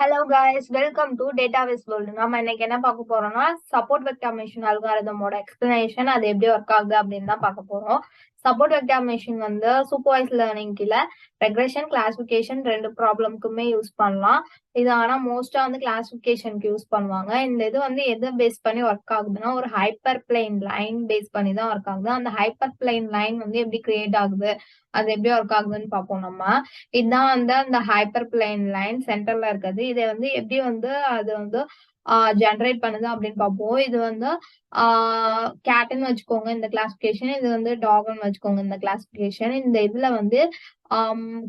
Hello guys, welcome to database world. நம்ம இன்னைக்கு என்ன பார்க்க போறோம்னா சப்போர்ட் வெக்டார் மெஷின் அல்காரிதமோட எக்ஸ்பிளனேஷன், அது எப்படி ஒர்க் ஆகுது அப்படின்னு தான் பார்க்க போறோம். சப்போர்ட் வெக்டார் மெஷின் வந்து சூப்பர்வைஸ் லேர்னிங் கீழே ரெக்ரெஷன், கிளாசிஃபிகேஷன் ரெண்டு ப்ராப்ளம்க்குமே யூஸ் பண்ணலாம். இது ஆனா மோஸ்டா வந்து கிளாசிஃபிகேஷனுக்கு யூஸ் பண்ணுவாங்க. இந்த இது வந்து எதை பேஸ் பண்ணி ஒர்க் ஆகுதுன்னா ஒரு ஹைப்பர் பிளேன் லைன் பேஸ் பண்ணி தான் ஒர்க் ஆகுது. அந்த ஹைப்பர் பிளேன் லைன் வந்து எப்படி கிரியேட் ஆகுது, அது எப்படி ஒர்க் ஆகுதுன்னு பார்ப்போம் நம்ம. இதுதான் வந்து அந்த ஹைப்பர் பிளேன் லைன் சென்டர்ல இருக்குது. இதை வந்து எப்படி வந்து அது வந்து ஜெனரேட் பண்ணுது அப்படின்னு பார்ப்போம். இது வந்து கேட்னு வச்சுக்கோங்க இந்த கிளாசிபிகேஷன், இது வந்து டாக்னு வச்சுக்கோங்க இந்த கிளாசிபிகேஷன். இந்த இதுல வந்து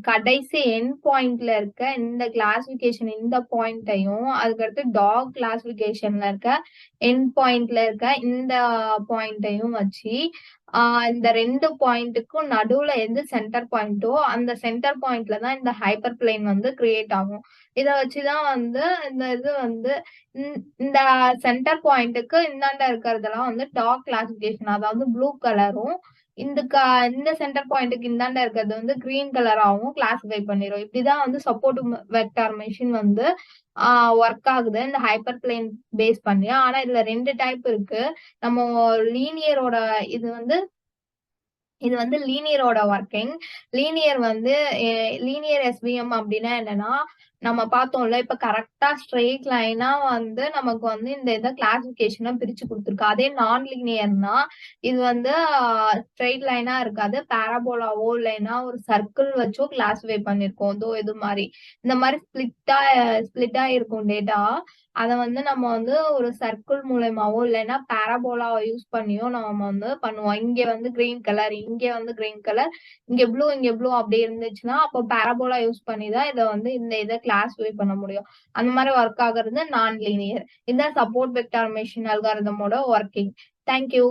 கடைசி எண்ட் பாயிண்ட்ல இருக்க இந்த கிளாசிபிகேஷன் இந்த பாயிண்ட்டையும், அதுக்கடுத்து டாக் கிளாசிபிகேஷன்ல இருக்க எண்ட் பாயிண்ட்ல இருக்க இந்த பாயிண்ட்டையும் வச்சு இந்த ரெண்டு பாயிண்ட்டுக்கும் நடுவுல எது சென்டர் பாயிண்டோ அந்த சென்டர் பாயிண்ட்ல தான் இந்த ஹைப்பர் பிளேன் வந்து கிரியேட் ஆகும். இத வச்சுதான் வந்து இந்த இது வந்து இந்த சென்டர் பாயிண்ட்டுக்கு இந்தாண்ட இருக்கிறதெல்லாம் வந்து டாக் கிளாசிபிகேஷன், அதாவது ப்ளூ கலரும், இந்த சென்டர் பாயிண்ட்டுக்கு இந்தாண்ட இருக்கிறது வந்து கிரீன் கலராகவும் கிளாசிஃபை பண்ணிரும். இப்படிதான் வந்து சப்போர்ட் வெக்டார் மெஷின் வந்து ஒர்க் ஆகுது இந்த ஹைப்பர் பிளேன் பேஸ் பண்ணி. ஆனா இதுல ரெண்டு டைப் இருக்கு. நம்ம லீனியரோட இது வந்து லீனியரோட ஒர்க்கிங். லீனியர் எஸ்விஎம் அப்படின்னா என்னன்னா, நம்ம பார்த்தோம்ல இப்ப கரெக்டா ஸ்ட்ரெயிட் லைனா வந்து நமக்கு வந்து இந்த இதை கிளாசிபிகேஷனை பிரிச்சு கொடுத்துருக்கு. அதே நான் லீனியர்னா இது வந்து ஸ்ட்ரெயிட் லைனா இருக்காது, பேராபோலாவோ இல்லைன்னா ஒரு சர்க்கிள் வச்சோ கிளாசிஃபை பண்ணிருக்கோம். இது மாதிரி இந்த மாதிரி ஸ்பிளிட்டா இருக்கும் டேட்டா. அதை வந்து நம்ம வந்து ஒரு சர்க்கிள் மூலயமாவோ இல்லைன்னா பேராபோலாவை யூஸ் பண்ணியோ நம்ம வந்து பண்ணுவோம். இங்க வந்து கிரீன் கலர், இங்க வந்து கிரீன் கலர், இங்க ப்ளூ அப்படி இருந்துச்சுன்னா அப்போ பேராபோலா யூஸ் பண்ணி தான் இதை வந்து இந்த இதை கிளாஸிஃபை பண்ண முடியும். அந்த மாதிரி ஒர்க் ஆகுறது நான் லீனியர். இதுதான் சப்போர்ட் வெக்டார் மெஷின் அல்காரிதமோட ஒர்க்கிங். தேங்க்யூ.